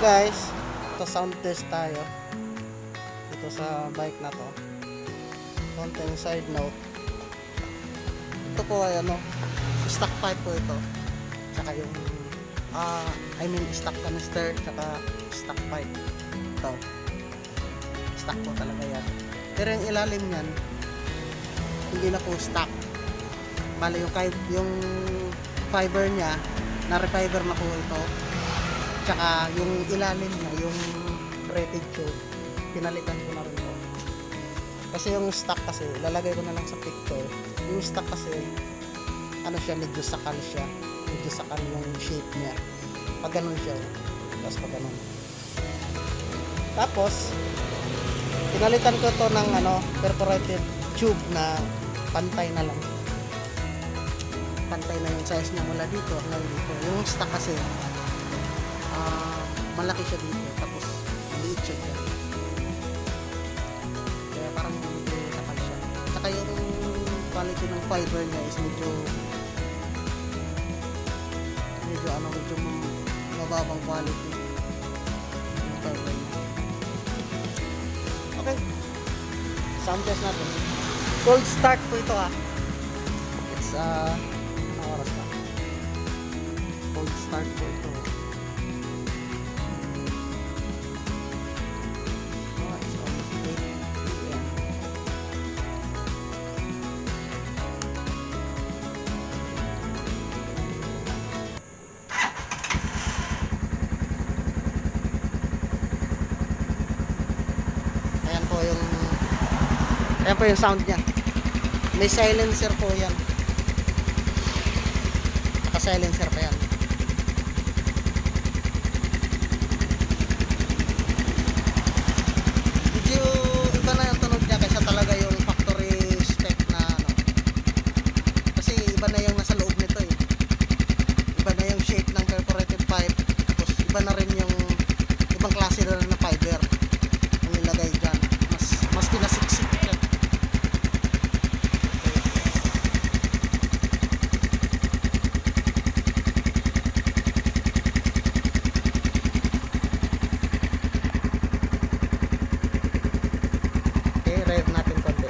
guys, ito sound test tayo dito sa bike na to. Konting side note, ito po ay stock pipe po ito, tsaka yung stock canister, tsaka stock pipe. Ito stock po talaga yan, pero yung ilalim yan hindi na po stock. Bale yung fiber nya na refiber na po ito, tsaka yung ilalim niya, yung braided tube, pinalitan ko na rin po. Kasi yung stock kasi, lalagay ko na lang sa picture. Yung stock kasi, siya, medyo sakal siya. Medyo sakal yung shape niya. Pag ganun siya, tapos pag ganun. Tapos, pinalitan ko to ng perforated tube na pantay na lang. Pantay na yung size niya mula dito hanggang dito. Yung stock kasi, malaki siya dito, tapos maliit siya dyan. Kaya parang medyo sakal siya. Saka yung quality ng fiber niya is medyo mababang quality yung fiber niya. Okay, sound test natin. Cold start po ito it's anong oras na? Cold start po ito. Ayan po yung sound niya. May silencer po yan. Naka-silencer pa yan. Medyo iba na yung tunog niya kaysa talaga yung factory spec na Kasi iba na yung nasa loob nito eh. Iba na yung shape ng perforated pipe. Tapos iba na rin yung ibang klase na rin na fiber ang nilagay dyan. Mas pinasiksik. Rev natin konti.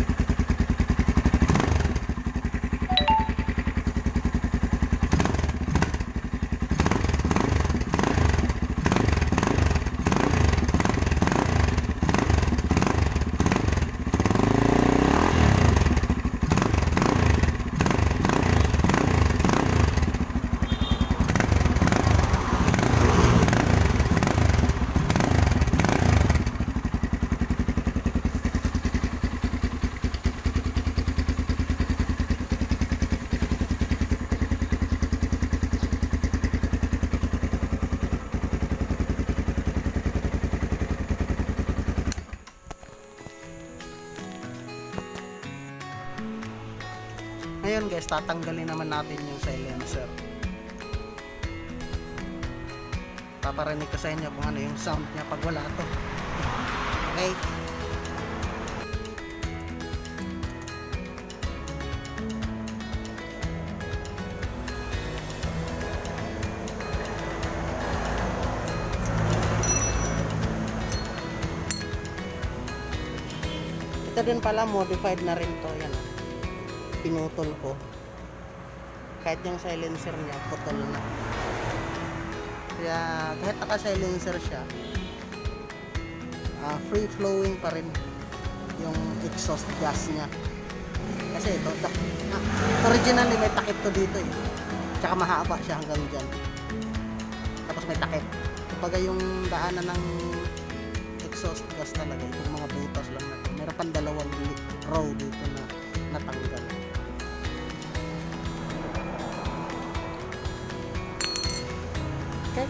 Ngayon guys, tatanggalin naman natin yung silencer. Paparinig ko sa inyo kung ano yung sound niya pag wala to. Okay? Ito din pala, modified na rin to. Yan. Pinutol ko. Kahit yung silencer niya, putol na. Kaya kahit naka-silencer siya, free flowing pa rin yung exhaust gas niya. Kasi ito, originally may takip to dito eh. Tsaka mahaba siya hanggang dyan. Tapos may takip. Kumbaga yung daanan ng exhaust gas talaga, itong mga butas lang na to. Meron pang dalawang row dito na natanggal. Okay.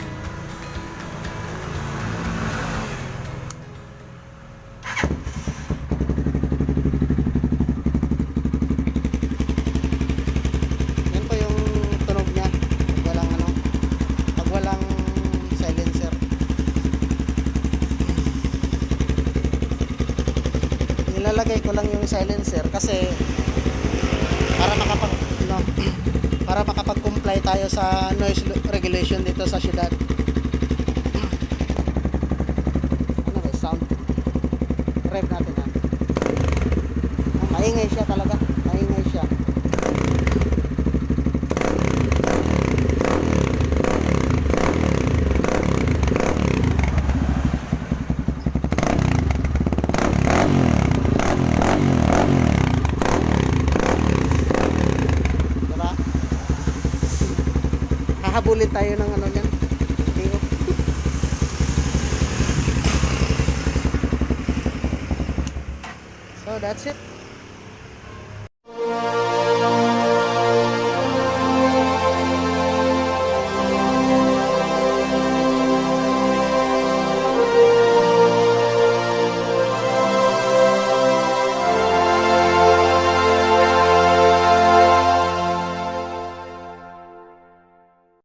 Yan po yung tunog niya pag walang silencer. Nilalagay ko lang yung silencer kasi para makapag-comply tayo sa noise regulation dito sa syudad. maingay siya talaga. Maingay siya. Diba? Hahabulin tayo ng ano yan. Tiyo. So that's it.